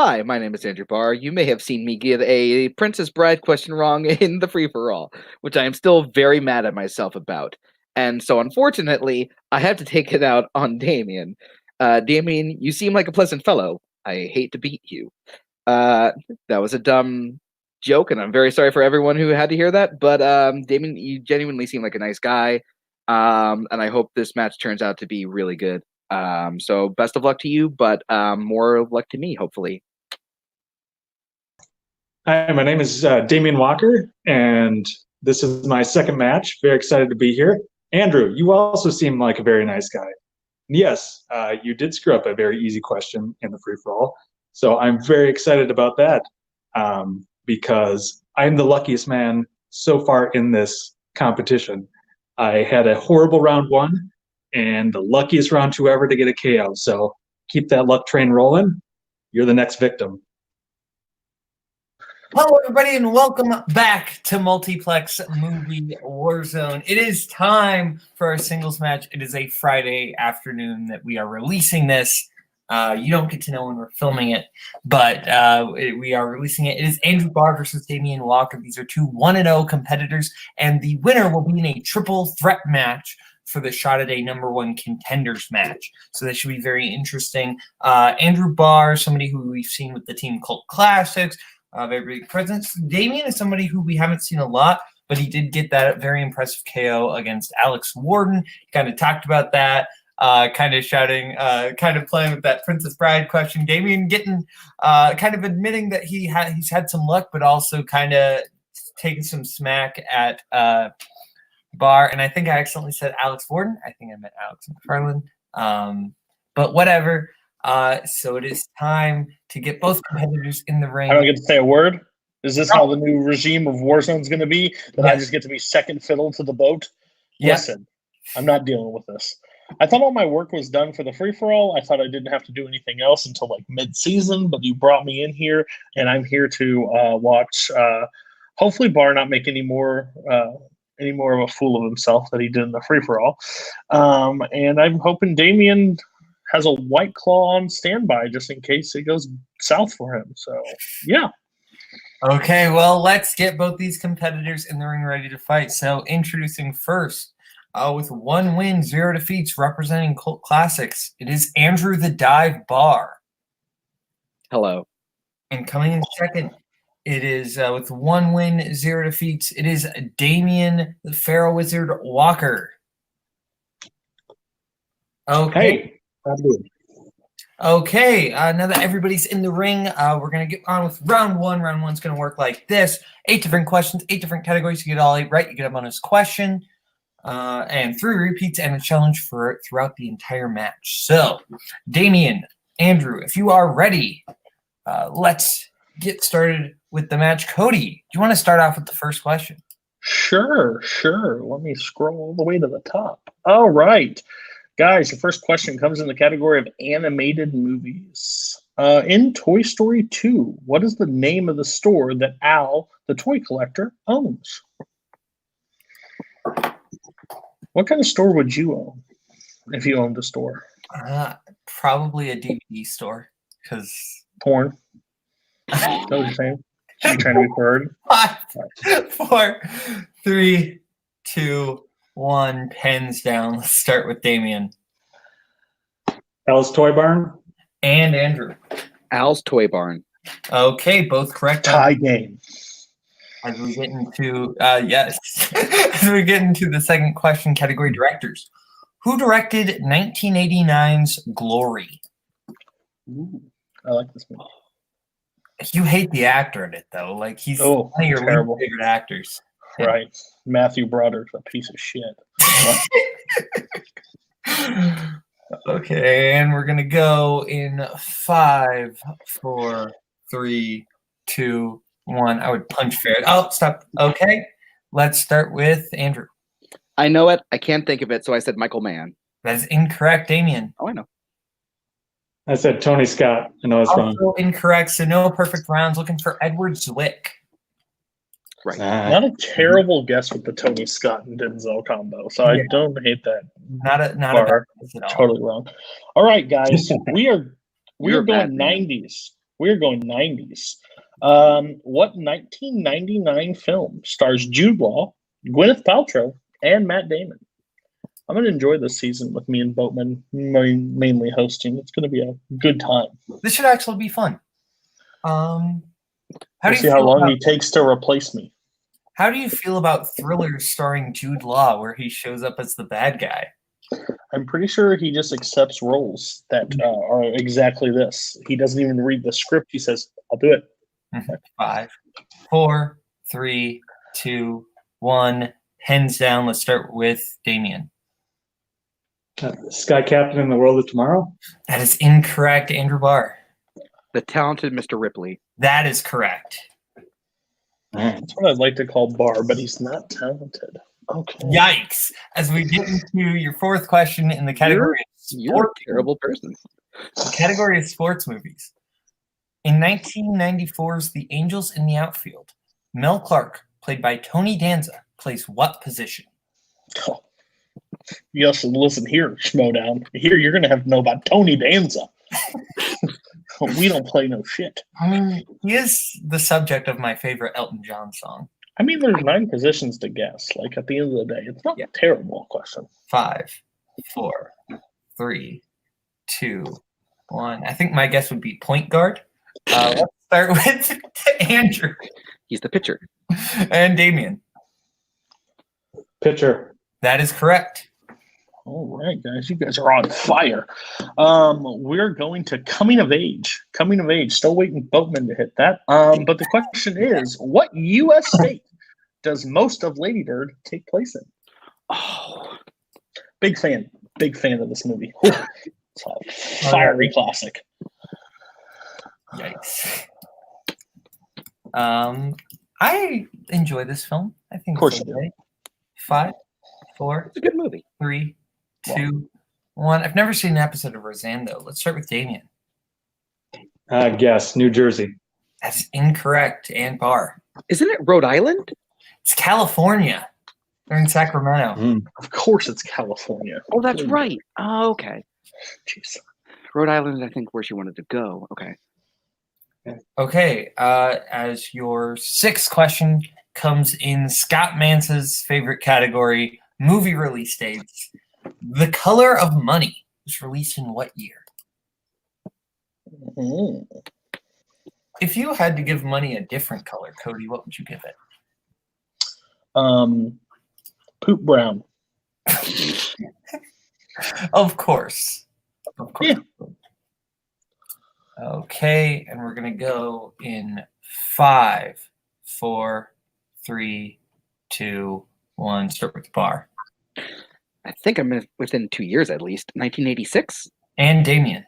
Hi, my name is Andrew Barr. You may have seen me get a Princess Bride question wrong in the free-for-all, which I am still very mad at myself about. And so, unfortunately, I had to take it out on Damien. Damien, you seem like a pleasant fellow. I hate to beat you. That was a dumb joke, and I'm very sorry for everyone who had to hear that. But Damien, you genuinely seem like a nice guy, and I hope this match turns out to be really good. So best of luck to you, but more luck to me, hopefully. Hi, my name is Damian Walker, and this is my second match. Very excited to be here. Andrew, you also seem like a very nice guy. Yes, you did screw up a very easy question in the free-for-all, so I'm very excited about that because I'm the luckiest man so far in this competition. I had a horrible round one, and the luckiest round two ever to get a KO. So keep that luck train rolling. You're the next victim. Hello, everybody, and welcome back to Multiplex Movie Warzone. It is time for our singles match. It is a Friday afternoon that we are releasing this. You don't get to know when we're filming it, but we are releasing it. It is Andrew Barr versus Damian Walker. These are two 1-0 competitors, and the winner will be in a triple threat match for the Shot at a #1 contenders match. So that should be very interesting. Andrew Barr, somebody who we've seen with the team Cult Classics, very big presence. Damien is somebody who we haven't seen a lot, but he did get that very impressive KO against Alex Warden. He kind of talked about that, kind of shouting, kind of playing with that Princess Bride question. Damien getting, kind of admitting that he's had some luck, but also kind of taking some smack at Barr, and I think I accidentally said Alex Warden. I think I meant Alex McFarland. But whatever. So it is time to get both competitors in the ring. I don't get to say a word. Is this how the new regime of Warzone is going to be? That I just get to be second fiddle to the boat? Yes. Listen, I'm not dealing with this. I thought all my work was done for the free-for-all. I thought I didn't have to do anything else until like mid-season, but you brought me in here, and I'm here to watch. Hopefully, Barr not make any more of a fool of himself that he did in the free-for-all. And I'm hoping Damien has a White Claw on standby just in case it goes south for him. So, yeah. Okay, well, let's get both these competitors in the ring ready to fight. So, introducing first, with 1 win, 0 defeats, representing Cult Classics, it is Andrew the Dive Barr. Hello. And coming in second, it is with 1 win, 0 defeats. It is Damian the Pharaoh Wizard Walker. Okay. Hey. Okay. Now that everybody's in the ring, we're gonna get on with round one. Round one's gonna work like this: 8 different questions, 8 different categories. You get all 8 right, you get a bonus question, and 3 repeats and a challenge for throughout the entire match. So, Damien, Andrew, if you are ready, let's get started with the match. Cody, do you want to start off with the first question? Sure. Let me scroll all the way to the top. All right. Guys, the first question comes in the category of animated movies. In Toy Story 2, what is the name of the store that Al, the toy collector, owns? What kind of store would you own if you owned a store? Probably a DVD store, because Porn. Is that what you're saying? You're trying to be heard? 5, 4, 3, 2, 1. Pens down. Let's start with Damien. Al's Toy Barn. And Andrew. Al's Toy Barn. Okay, both correct. Tie game. As we get into yes, as we get into the second question, category directors. Who directed 1989's Glory? Ooh, I like this movie. You hate the actor in it, though. Like, he's one of your terrible favorite actors. Right. Matthew Broderick's a piece of shit. Okay, and we're going to go in 5, 4, 3, 2, 1. I would punch fair. Oh, stop. Okay, let's start with Andrew. I know it. I can't think of it, so I said Michael Mann. That is incorrect, Damien. Oh, I know. I said Tony Scott. I know it's wrong. Also incorrect, so no perfect rounds. Looking for Edward Zwick. Right. Not a terrible guess with the Tony Scott and Denzel combo, so I don't hate that. Not a Barr. bad guess at all. Totally wrong. All right, guys, we are You're going bad, man. 90s. We're going 90s. What 1999 film stars Jude Law, Gwyneth Paltrow, and Matt Damon? I'm going to enjoy this season with me and Boatman mainly hosting. It's going to be a good time. This should actually be fun. We'll see how long he takes to replace me. How do you feel about thrillers starring Jude Law where he shows up as the bad guy? I'm pretty sure he just accepts roles that are exactly this. He doesn't even read the script. He says, I'll do it. 5, 4, 3, 2, 1. Hands down. Let's start with Damian. Sky Captain in the World of Tomorrow? That is incorrect, Andrew Barr. The talented Mr. Ripley. That is correct. That's what I'd like to call Barr, but he's not talented. Okay. Yikes. As we get into your fourth question in the category You're a terrible person. The category of sports movies. In 1994's The Angels in the Outfield, Mel Clark, played by Tony Danza, plays what position? Oh. Yes, listen here, Schmodown. Here you're going to have to know about Tony Danza. We don't play no shit. I mean, he is the subject of my favorite Elton John song. I mean, there's 9 positions to guess. Like, at the end of the day, it's not a terrible question. 5, 4, 3, 2, 1. I think my guess would be point guard. Let's start with Andrew. He's the pitcher. And Damian. Pitcher. That is correct. All right, guys. You guys are on fire. We're going to coming of age. Coming of age. Still waiting Boatman to hit that. But the question is, what U.S. state does most of Lady Bird take place in? Oh. Big fan. Big fan of this movie. It's a fiery classic. Yikes. I enjoy this film. I think of course it's you okay. 5, 4, It's a good movie. 3, 2, 1. I've never seen an episode of Roseanne, though. Let's start with Damien. Guess, New Jersey. That's incorrect. And Barr. Isn't it Rhode Island? It's California. They're in Sacramento. Of course it's California. Oh, that's right. Oh, okay. Jeez. Rhode Island, I think, where she wanted to go. Okay. Okay. As your sixth question comes in Scott Mance's favorite category, movie release dates. The Color of Money was released in what year? If you had to give money a different color, Cody, what would you give it? Poop brown. Of course. Of course. Yeah. Okay, and we're going to go in 5, 4, 3, 2, 1. Start with Barr. I think I'm within 2 years at least. 1986? And Damien.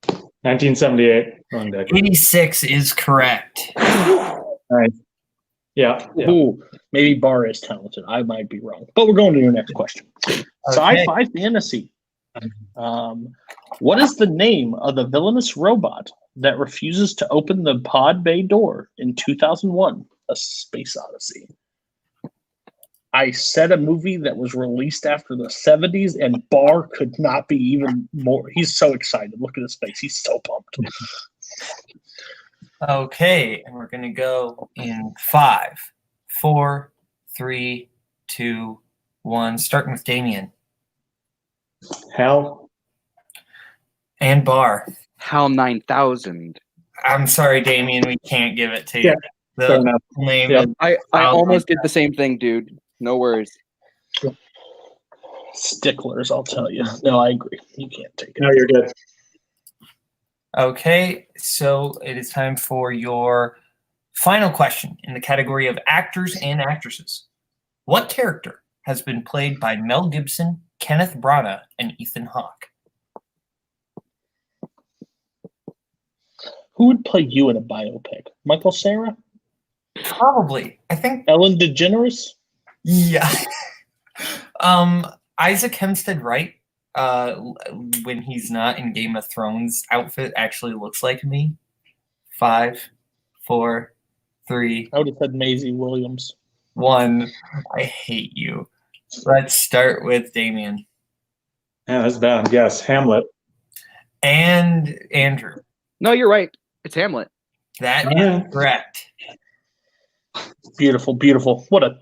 1978. Wrong decade. 86 is correct. Nice. Yeah. Ooh, maybe Barr is talented. I might be wrong. But we're going to the next question. Sci-fi fantasy. What is the name of the villainous robot that refuses to open the pod bay door in 2001, A Space Odyssey? I said a movie that was released after the 70s, and Barr could not be even more. He's so excited. Look at his face. He's so pumped. Okay, and we're going to go in 5, 4, 3, 2, 1. Starting with Damien. Hell. And Barr. HAL 9000. I'm sorry, Damien. We can't give it to you. Yeah, fair enough. Name Yeah. I almost did the same thing, dude. No worries. Sticklers, I'll tell you. No, I agree. You can't take it. No, you're good. Okay, so it is time for your final question in the category of actors and actresses. What character has been played by Mel Gibson, Kenneth Branagh, and Ethan Hawke? Who would play you in a biopic? Michael Cera? Probably. I think. Ellen DeGeneres? Yeah. Isaac Hempstead Wright, when he's not in Game of Thrones outfit, actually looks like me. 5, 4, 3. I would have said Maisie Williams. 1. I hate you. Let's start with Damien. Yeah, that's bad. Yes, Hamlet. And Andrew. No, you're right. It's Hamlet. That Yeah. is correct. Beautiful, beautiful. What a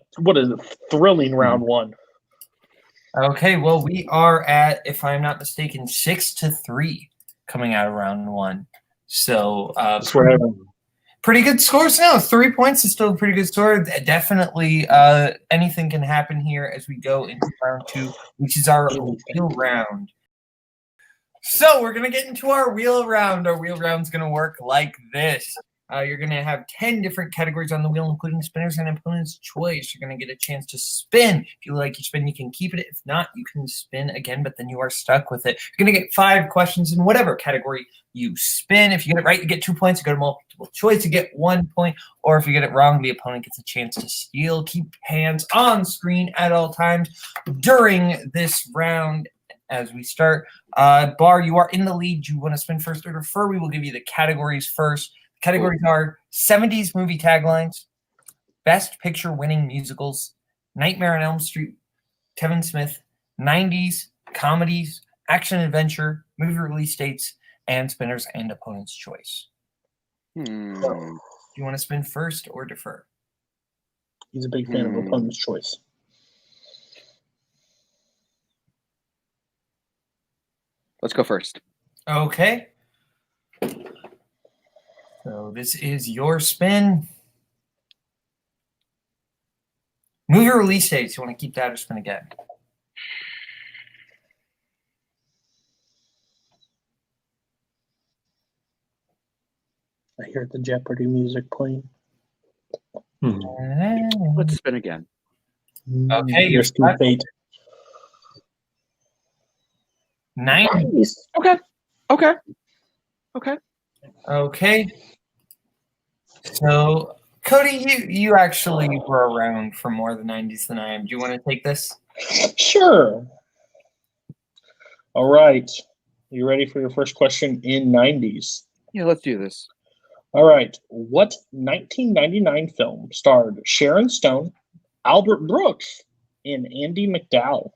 thrilling round one. Okay, well, we are at, if I'm not mistaken, 6-3 coming out of round one. So pretty good scores now. 3 points is still a pretty good score. Definitely anything can happen here as we go into round two, which is our wheel round. So we're going to get into our wheel round. Our wheel round is going to work like this. You're going to have 10 different categories on the wheel, including spinners and opponent's choice. You're going to get a chance to spin. If you like your spin, you can keep it. If not, you can spin again, but then you are stuck with it. You're going to get 5 questions in whatever category you spin. If you get it right, you get 2 points. You go to multiple choice, you get 1 point. Or if you get it wrong, the opponent gets a chance to steal. Keep hands on screen at all times during this round. As we start, Barr, you are in the lead. You want to spin first or defer? We will give you the categories first. Categories are 70s movie taglines, Best Picture winning musicals, Nightmare on Elm Street, Kevin Smith, 90s comedies, action adventure, movie release dates, and spinners and opponent's choice. So, do you want to spin first or defer? He's a big fan of opponent's choice. Let's go first. Okay. So this is your spin. Movie release dates. You want to keep that or spin again? I hear the Jeopardy music playing. Let's spin again. Okay, you're stuck. 90s. Okay. Okay. So, Cody, you actually were around for more of the 90s than I am. Do you want to take this? Sure. All right. You ready for your first question in 90s? Yeah, let's do this. All right. What 1999 film starred Sharon Stone, Albert Brooks, and Andie MacDowell?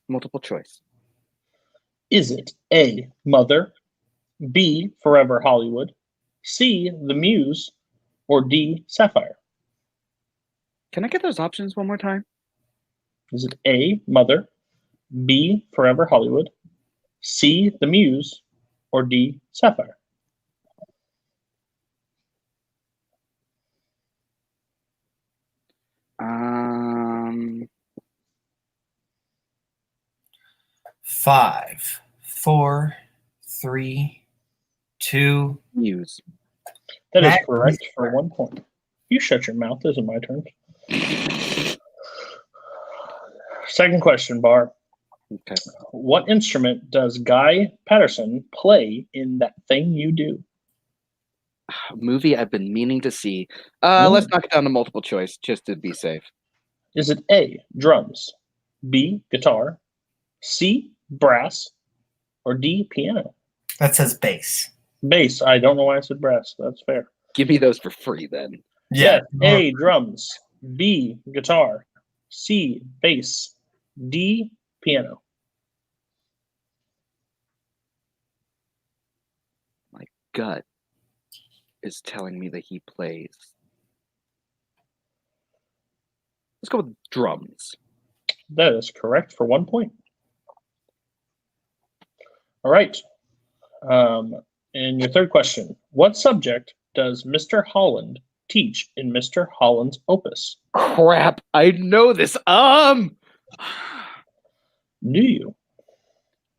Multiple choice. Is it A, Mother, B, Forever Hollywood, C, The Muse, or D, Sapphire? Can I get those options one more time? Is it A, Mother, B, Forever Hollywood, C, The Muse, or D, Sapphire? Five, 4, 3, 2. Muse. That is correct for 1 point. You shut your mouth. This is my turn. Second question, Barr. Okay. What instrument does Guy Patterson play in That Thing You Do? Movie I've been meaning to see. Let's knock it down to multiple choice just to be safe. Is it A, drums, B, guitar, C, brass, or D, piano? That says bass. Bass. I don't know why I said brass. That's fair. Give me those for free then. Yeah. A, drums, B, guitar, C, bass, D, piano. My gut is telling me that he plays. Let's go with drums. That is correct for 1 point. All right. And your third question. What subject does Mr. Holland teach in Mr. Holland's opus? Crap, I know this. Do you?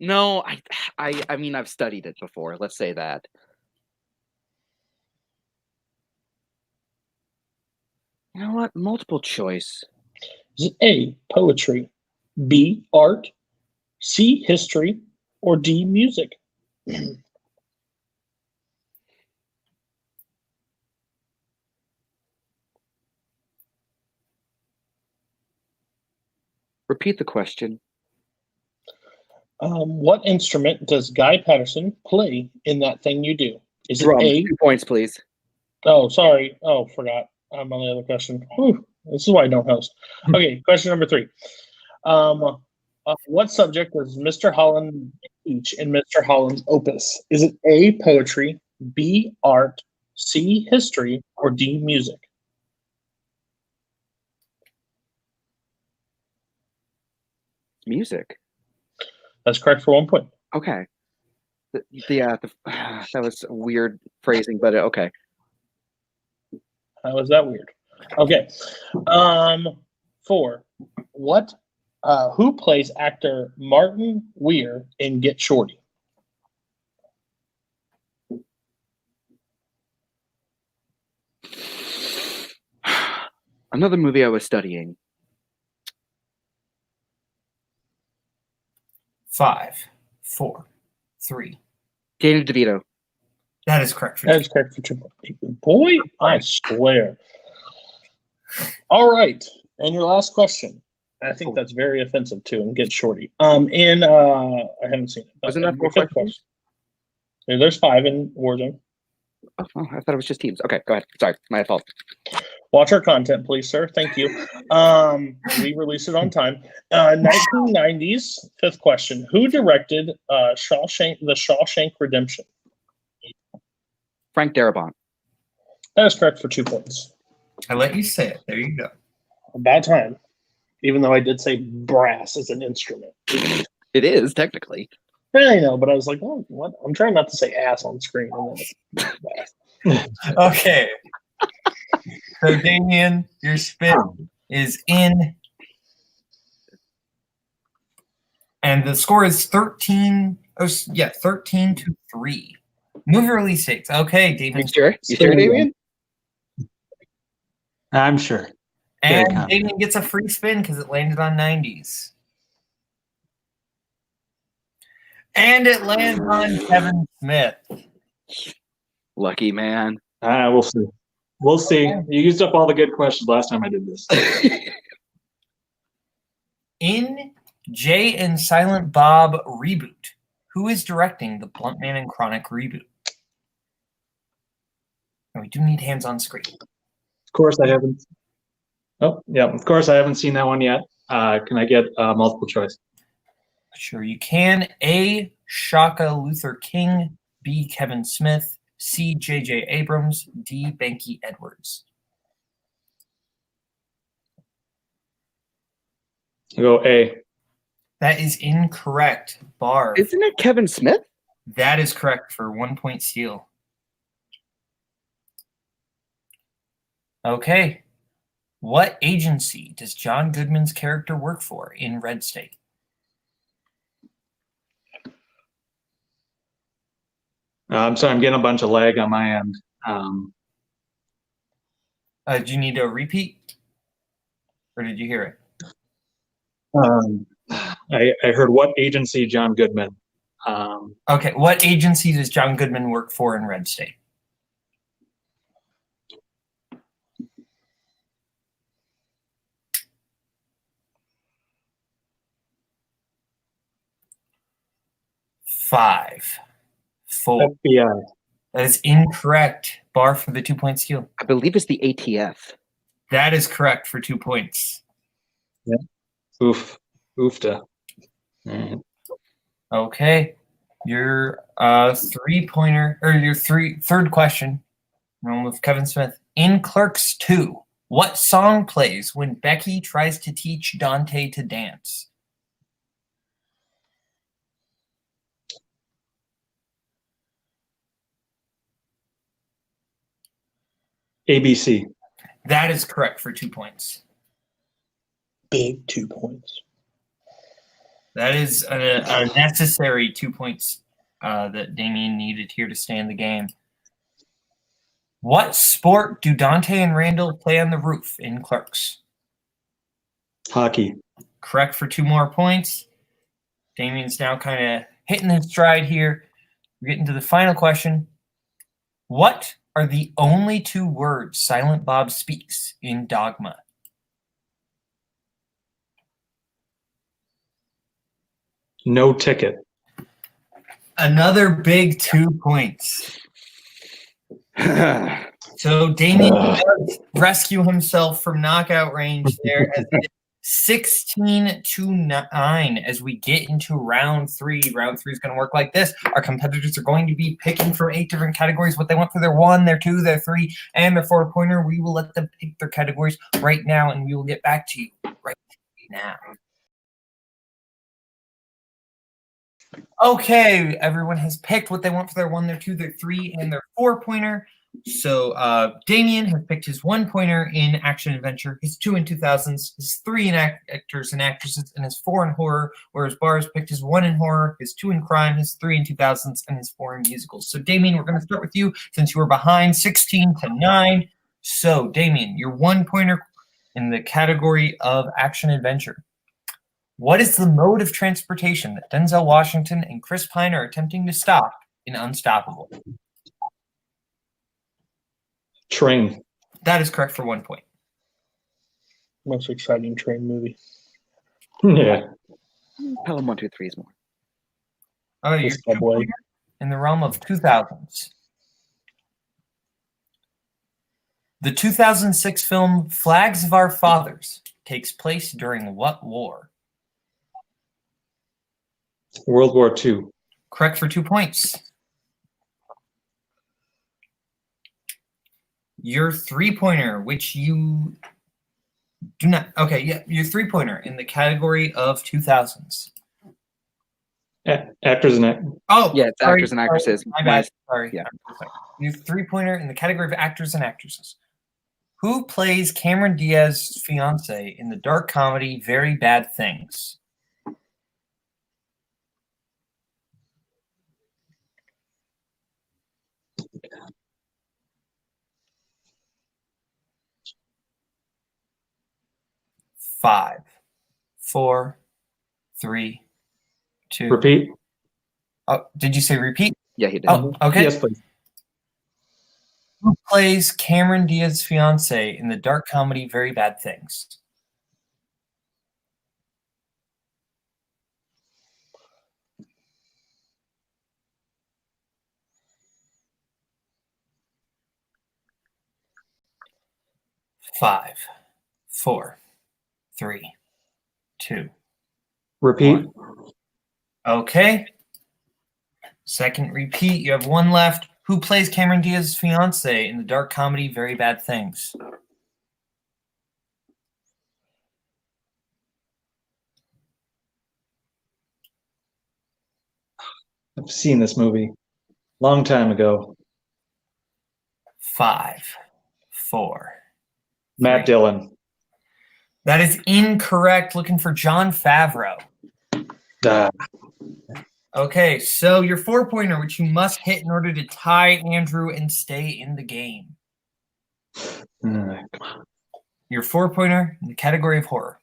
No, I mean I've studied it before. Let's say that. You know what? Multiple choice. Is it A, poetry, B, art, C, history, or D, music? Repeat the question. What instrument does Guy Patterson play in That Thing You Do? Is Drums. it A? 2 points, please. Oh, sorry. Oh, forgot. I'm on the other question. Whew. This is why I don't host. Okay, question number 3. What subject does Mr. Holland teach in Mr. Holland's opus? Is it A, poetry, B, art, C, history, or D, music? Music. That's correct for 1 point. Okay. That was weird phrasing, but okay. How is that weird? Okay. 4. Who plays actor Martin Weir in Get Shorty? Another movie I was studying. 5, 4, 3. Danny DeVito. That is correct. That is correct for 2 points. Boy, I swear. All right. And your last question. I think that's very offensive too, and Get Shorty. I haven't seen it. Wasn't that 4 questions? There's 5 in Warzone. Oh, I thought it was just teams. Okay, go ahead. Sorry, my fault. Watch our content, please, sir. Thank you. We released it on time. 1990s, 5th question. Who directed the Shawshank Redemption? Frank Darabont. That is correct for 2 points. I let you say it. There you go. About time. Even though I did say brass as an instrument. It is, technically. I know, but I was like, oh, what? I'm trying not to say ass on screen. Okay. So, Damien, your spin is in. And the score is 13 to 3. Movie release dates. Okay, Damien. You sure, Damien? I'm sure. And Damien gets a free spin because it landed on 90s. And it lands on Kevin Smith. Lucky man. We'll see. We'll see. You used up all the good questions last time I did this. In Jay and Silent Bob reboot, who is directing the Bluntman and Chronic reboot? And we do need hands on screen. Of course, I haven't. Oh, yeah. Of course, I haven't seen that one yet. Can I get multiple choice? Sure, you can. A, Shaka Luther King. B, Kevin Smith. C, J.J. Abrams. D, Banky Edwards. I'll go A. That is incorrect. Barr. Isn't it Kevin Smith? That is correct for 1 point steal. Okay. What agency does John Goodman's character work for in Red State? I'm sorry, I'm getting a bunch of lag on my end. Do you need a repeat? Or did you hear it? I heard what agency John Goodman. Okay, what agency does John Goodman work for in Red State? Five, 4. FBI. That is incorrect. Barr for the 2 point steal. I believe it's the ATF. That is correct for 2 points. Yeah. Oofta. Mm. Okay. Your 3-pointer, or your third question, wrong with Kevin Smith. In Clerks 2, what song plays when Becky tries to teach Dante to dance? ABC. That is correct for 2 points. Big 2 points. That is a necessary 2 points that Damien needed here to stay in the game. What sport do Dante and Randall play on the roof in Clerks? Hockey. Correct for 2 more points. Damien's now kind of hitting his stride here. We're getting to the final question. What are the only 2 words Silent Bob speaks in Dogma? No ticket. Another big 2 points. So Damien does rescue himself from knockout range there as 16-9 as we get into round 3. Round 3 is going to work like this. Our competitors are going to be picking from 8 different categories what they want for their 1, their 2, their 3, and their 4-pointer. We will let them pick their categories right now, and we will get back to you right now. Okay, everyone has picked what they want for their 1, their 2, their 3, and their 4-pointer. So Damien has picked his 1-pointer in action adventure, his 2 in 2000s, his 3 in actors and actresses, and his 4 in horror, whereas Barr has picked his 1 in horror, his 2 in crime, his 3 in 2000s, and his 4 in musicals. So Damien, we're going to start with you since you were behind 16-9. So Damien, your 1-pointer in the category of action adventure. What is the mode of transportation that Denzel Washington and Chris Pine are attempting to stop in Unstoppable? Train. That is correct for 1 point. Most exciting train movie. Yeah. Pelham 1, 2, 3 is more. Oh, you're The subway. in the realm of 2000s. The 2006 film Flags of Our Fathers takes place during what war? World War II. Correct for 2 points. Your 3-pointer, which you do not. Okay, yeah, your 3-pointer in the category of 2000s. Actors and Oh, Yeah, it's sorry, actors and actresses. My bad. Sorry. Yeah. Your 3-pointer in the category of actors and actresses. Who plays Cameron Diaz's fiance in the dark comedy Very Bad Things? Five, 4, 3, 2. Repeat. Oh, did you say repeat? Yeah, he did. Oh, okay. Yes, please. Who plays Cameron Diaz's fiance in the dark comedy Very Bad Things? Five, 4, 3, 2. Repeat. 1. Okay. Second repeat. You have 1 left. Who plays Cameron Diaz's fiance in the dark comedy Very Bad Things? I've seen this movie long time ago. 5, 4. Matt 3. Dillon. That is incorrect. Looking for Jon Favreau. Okay, so your 4-pointer, which you must hit in order to tie Andrew and stay in the game. Your 4-pointer in the category of horror.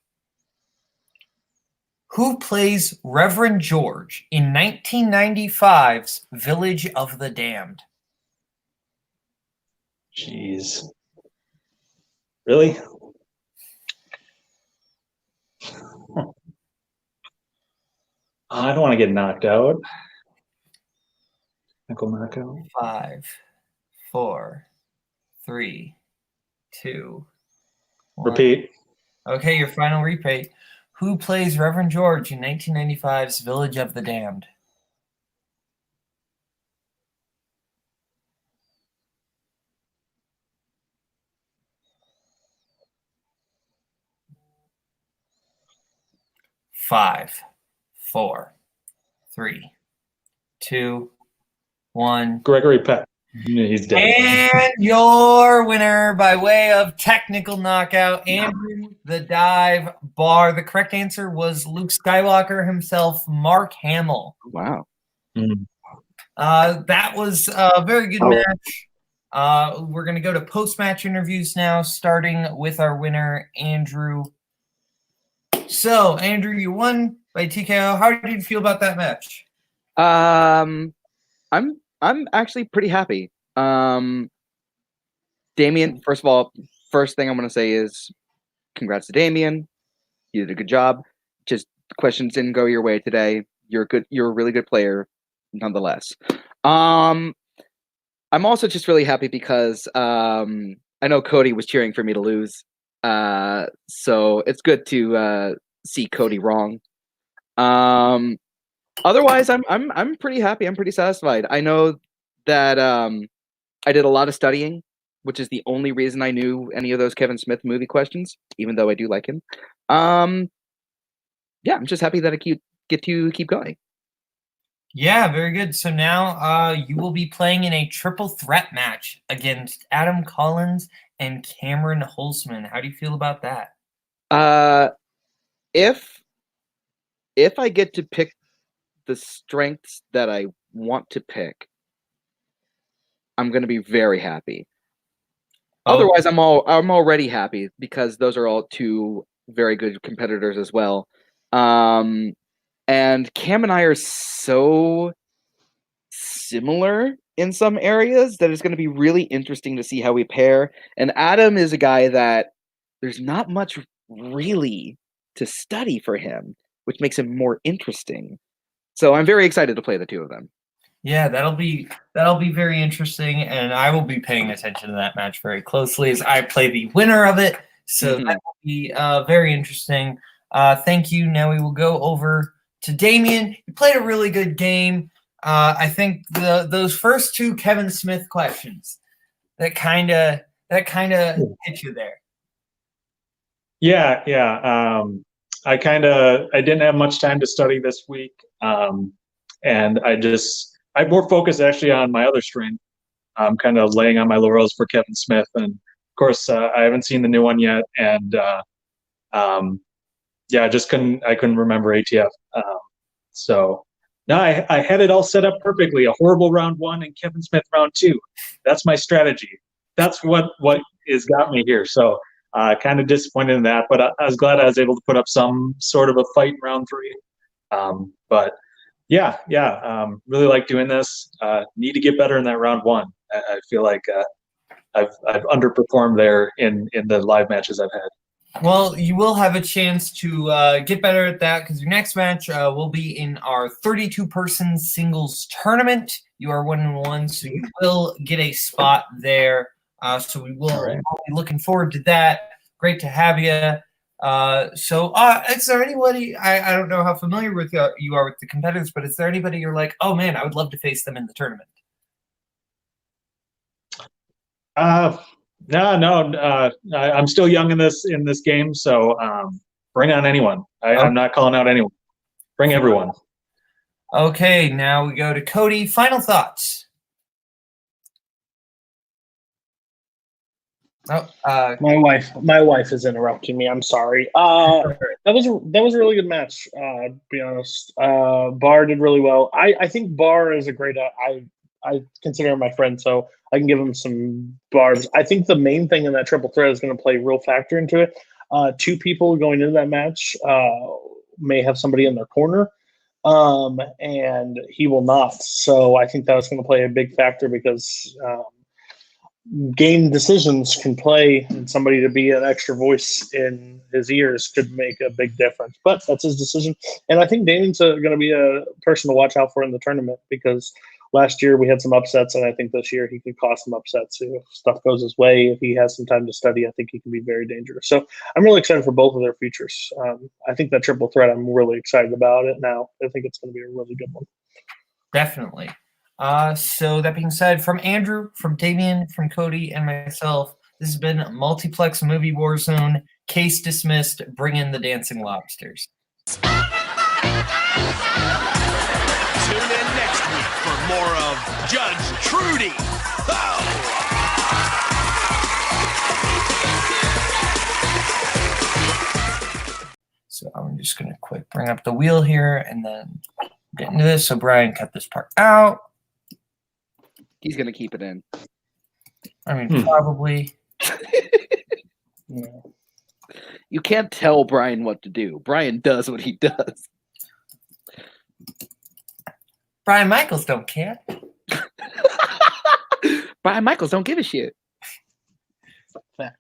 Who plays Reverend George in 1995's Village of the Damned? Jeez. Really? I don't want to get knocked out. Technical knockout. 5, 4, 3, 2. 1. Repeat. Okay, your final repeat. Who plays Reverend George in 1995's Village of the Damned? Five, 4, 3, 2, 1. Gregory Peck. He's dead. And your winner by way of technical knockout, Andrew the Dive Barr. The correct answer was Luke Skywalker himself, Mark Hamill. Wow. That was a very good match. We're going to go to post-match interviews now, starting with our winner, Andrew. So, Andrew, you won by TKO. How did you feel about that match? I'm actually pretty happy. Damien, first of all, first thing I'm gonna say is congrats to Damien. You did a good job. Just questions didn't go your way today. You're a really good player, nonetheless. I'm also just really happy because I know Cody was cheering for me to lose. So it's good to see Cody wrong. Otherwise, I'm pretty happy. I'm pretty satisfied. I know that I did a lot of studying, which is the only reason I knew any of those Kevin Smith movie questions, even though I do like him. Yeah, I'm just happy that I get to keep going. Yeah, very good. So now you will be playing in a triple threat match against Adam Collins and Cameron Holzman. How do you feel about that? If I get to pick the strengths that I want to pick, I'm going to be very happy. Otherwise, I'm already happy because those are all two very good competitors as well. And Cam and I are so similar in some areas that it's going to be really interesting to see how we pair. And Adam is a guy that there's not much really to study for him, which makes him more interesting. So I'm very excited to play the two of them. Yeah, that'll be very interesting, and I will be paying attention to that match very closely as I play the winner of it. So that will be very interesting. Thank you. Now we will go over to Damien. You played a really good game. I think those first two Kevin Smith questions that kind of hit you there. Yeah. I didn't have much time to study this week, and I'm more focused actually on my other strength. I'm kind of laying on my laurels for Kevin Smith, and of course I haven't seen the new one yet, and yeah, I couldn't remember ATF. So no, I had it all set up perfectly. A horrible round 1 and Kevin Smith round 2. That's my strategy. That's what has got me here. So kind of disappointed in that, but I was glad I was able to put up some sort of a fight in round 3. But yeah, really like doing this. Need to get better in that round 1. I feel like I've underperformed there in the live matches I've had. Well, you will have a chance to get better at that because your next match will be in our 32-person singles tournament. You are 1-1, so you will get a spot there. So we will be looking forward to that. Great to have you. So is there anybody, I don't know how familiar with you are with the competitors, but is there anybody you're like, oh man, I would love to face them in the tournament? No. I'm still young in this game, so bring on anyone. I'm not calling out anyone. Bring everyone. Okay, now we go to Cody. Final thoughts. My wife is interrupting me. I'm sorry. That was a really good match. To be honest, Barr did really well. I think Barr is a great. I consider him my friend, so I can give him some barbs. I think the main thing in that triple threat is going to play a real factor into it. 2 people going into that match may have somebody in their corner, and he will not. So I think that's going to play a big factor because game decisions can play, and somebody to be an extra voice in his ears could make a big difference. But that's his decision. And I think Damien's going to be a person to watch out for in the tournament because last year we had some upsets, and I think this year he could cause some upsets. If stuff goes his way, if he has some time to study, I think he can be very dangerous. So I'm really excited for both of their futures. I think that triple threat, I'm really excited about it now. I think it's going to be a really good one. Definitely. So that being said, from Andrew, from Damien, from Cody, and myself, this has been Multiplex Movie Warzone. Case dismissed. Bring in the dancing lobsters. Tune in next week for more of Judge Trudy. So I'm just going to quick bring up the wheel here and then get into this. So Brian, cut this part out. He's going to keep it in. I mean, probably. Yeah. You can't tell Brian what to do. Brian does what he does. Brian Michaels don't care. Brian Michaels don't give a shit. Facts.